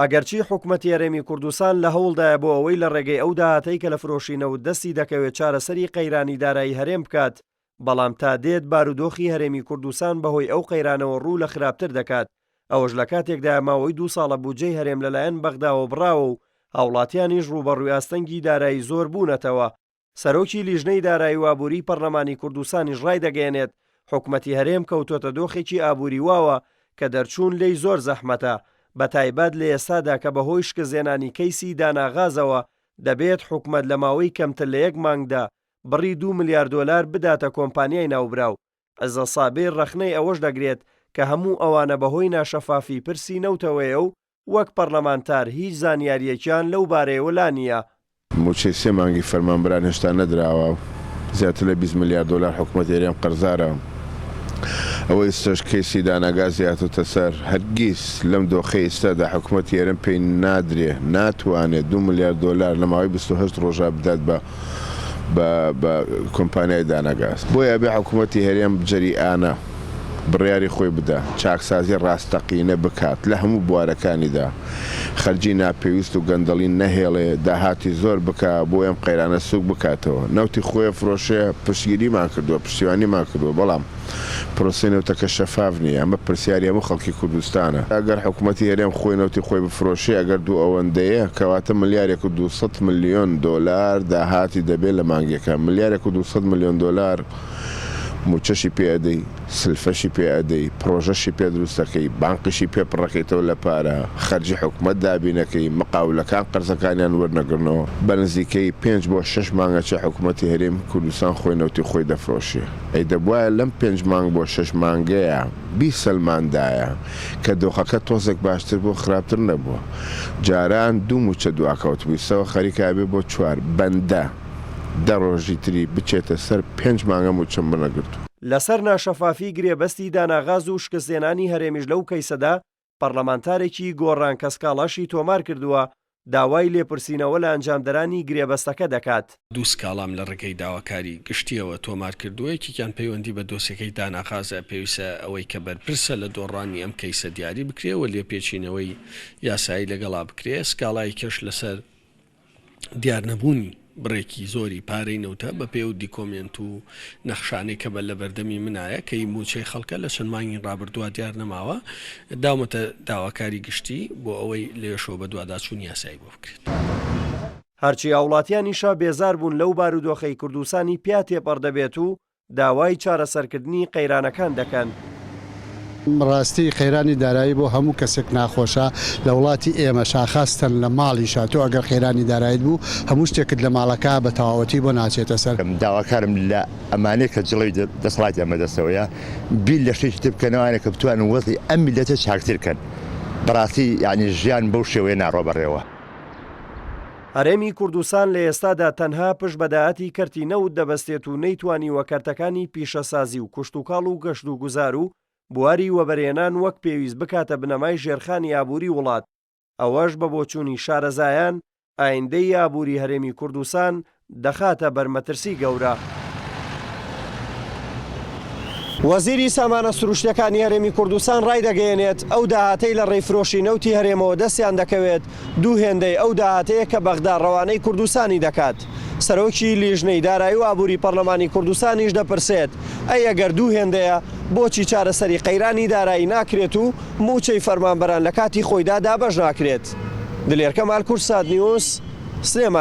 ئەگەرچی حکوومەتی هەرێمی کوردستان لە هەوڵدایە بۆ ئەوەی لە ڕێگەی ئەو داهاتەی کە لە فرۆشینەوە دەستی دەکەوێت چارەسەری قەیرانی دارایی هەرێم بکات، بەڵام تا دێت بارودۆخی هەرێمی کوردستان بەهۆی ئەو قەیرانەوە ڕوو لە خراپتر دەکات. ئەوەش لە کاتێکدا ماوەی 2 ساڵە بودجەی هەرێم لەلایەن بەغداوە بڕاوە و هاوڵاتیانیش ڕوبەڕووی ئاستەنگی دارایی زۆر بوونەتەوە. سەرۆکی لیژنەی دارایی و ئابووری پەرلەمانی کوردستانیش ڕای دەگەێنێت حکوومەتی هەرێم کەوتۆتە دۆخێکی ئابووری واوە کە دەرچوون لێی زۆر زەحمەتە، بەتایبەت لە ئێستادا کە بەهۆی شکستێنانی کەیسی داناغازەوە دەبێت حکوومەت لە ماوەی کەمتر لە 1 مانگدا بڕی 2 ملیار دۆلار بداتە کۆمپانیای ناوبراو. عەزیز سابیر ڕەخنەی ئەوەش دەگرێت کە هەموو ئەوانە بەهۆی ناشەفافی پرسی نەوتەوەیە و وەک پەرلەمانتار هیچ زانیاریەکیان لەو بارەیەوە لا نییە. موچەی 3 مانگی فەرمانبەران هێشتا نەدراوە و زیاتر لە 20 ملیار دۆلار حکوومەتی هەرێم قەرزارە. ئەوەی ئێستاش کەیسی داناگاز زیاترتە سەر هەرگیز لەم دۆخەی ئێستادا حکوومەتی هەرێم پێی نادرێ ناتوانێت 2 ملیار دۆلار لە ماوەی 28 ڕۆژە بدات بە کۆمپانیای داناگاز. بۆیە بێ حکوومەتی هەرێم جەریئانە بڕیاری خۆی بدە چاکسازی ڕاستەقینە بکات لە هەموو بوارەکانیدا، خەرجی ناپێویست و گەندەڵی نەهێڵێ، داهاتی زۆر بکە بۆ ئەم قەیرانە سوک بکاتەوە. نەوتی خۆی فرۆشێ پشتگیریمان کردووە، پشتیوانیمان کردووە، بەڵام پرۆسی نەوتەکە شەفاف نییە. ئەمە پرسیاری هەموو خەڵکی کوردستانە. ئەگەر حکوومەتی هەرێم خۆی نەوتی خۆی بفرۆشێ، ئەگەر دوو ئەوەندەیە کەواتە ملیارێک و 200 ملیۆن دۆلار داهاتی دەبێت لە مانگێکە. ملیارێک و 200 ملیۆن دۆلار موچەشی پێدەی، سلفەشی پێدەی، پرۆژەشی پێ دروستەکەی، بانقیشی پێ پڕەکەیتەوە لە پارە، خەرجی حکوومەت دابینەکەی، مقاولەکان قەرزەکانیان وەرنەگرنەوە. بە نزیکەی 5 بۆ 6 مانگە چه حکوومەتی هەرێم کوردستان خۆی نەوتی خۆی دەفرۆشێ. ئەی دەبوایە لەم 5 مانگ بۆ 6 مانگەیە 20 سەلماندایە کە دۆخەکە تۆزێک باشتر بۆ خراپتر نەبووە. جاران 2 موچە دواکەوت بوویستەوە خەریکابێ بۆ 4 بەندە 10 ڕۆژی تری بچێتە سەر 5 مانگە موچەم بنەگرتو. لەسەر ناشەفافی گرێبەستی داناغاز و شکستێنانی هەرێمیش لەو کەیسەدا پەرلەمانتارێکی گۆڕان کەسکاڵاشی تۆمار کردووە داوای لێپرسینەوە لە ئەنجامدەرانی گرێبەستەکە دەکات. 2 سکاڵام لە ڕێگەی داواکاری گشتیەوە تۆمار کردووەیەکیان پەیوەندی بە دۆسیەکەی داناغازە پێویستە ئەوەی کە بەرپرسە لە دۆڕانی ئەم کەیسە دیاری بکرێەوە لێپێچینەوەی یاسایی لەگەڵا بکرێ. سکاڵای کەش لەسەر دیارنەبوونی بڕێکی زۆری پارەی نەوتە بە پێ و دیکۆمنت و نەخشانەی کە بە لە بەردەمی منایە کەی موچەی خەڵکە لە چەند مانگی ڕابردووە دیار نەماوە، داومەتە داواکاری گشتی بۆ ئەوەی لێشەوە بە دوواداچوون یاسایی بۆ بکرێت. هەرچی هاوڵاتیانیشا بێزار بوون لەو بارودۆخەی کوردستانی پیا تێپەڕ دەبێت و داوای چارەسەرکردنی قەیرانەکان دەکەن. ڕاستی خەیرانی دارایی بۆ هەموو کەسێک ناخۆشە لە وڵاتی ئێمە شاخاستن لە ماڵی شاتۆ ئەگەر خێرانی دارایت بوو هەموو شتێکت لە ماڵەکە بە تەواوەتی بۆ ناچێتە سەر. داواکارم لە ئەمانەیە کە جڵی دەسەڵاتی ئەمە دەستەوەیە بیل لە شتێکی تر بکەنەوەیانە کە بتوانن وەزی ئەم میلەتە چاکترکەن. بەڕاستی یعنی ژیان بەو شێوەیە ناڕۆبەڕێەوە. هەرێمی کوردستان لە ئێستادا تەنها پشت بەداهاتی کەرتی نەوت دەبەستێت و نەیتوانی وەکەرتەکانی پیشەسازی و کوشتوکاڵ و گەشت و گوزار و بواری وەبەرهێنان وەک پێویست بکاتە بنەمای ژێرخانی ئابووری وڵات. ئەوەش بە بۆچوونی شارەزایان ئایندەی ئابووری هەرێمی کوردستان دەخاتە بەرمەترسی گەورە. وەزیری سامانە سروشتەکانی هەرێمی کوردستان ڕای دەگەیەنێت ئەو داهاتەی لە ڕێفرۆشی نەوتی هەرێمەوە دەستیان دەکەوێت دوو هێندەی ئەو داهاتەیە کە بەغدا ڕەوانەی کوردستانی دەکات. سەرۆکی لیژنەی دارایی و ئابووری پەرلەمانی کوردستانیش دەپرسێت ئەی ئەگەر دوو هێندەیە بۆچی چارەسەری قەیرانی دارایی ناکرێت و موچەی فەرمانبەران لە کاتی خۆیدا دابەش ناکرێت. دلێر کەمال کورساد نیوز، سلێمان.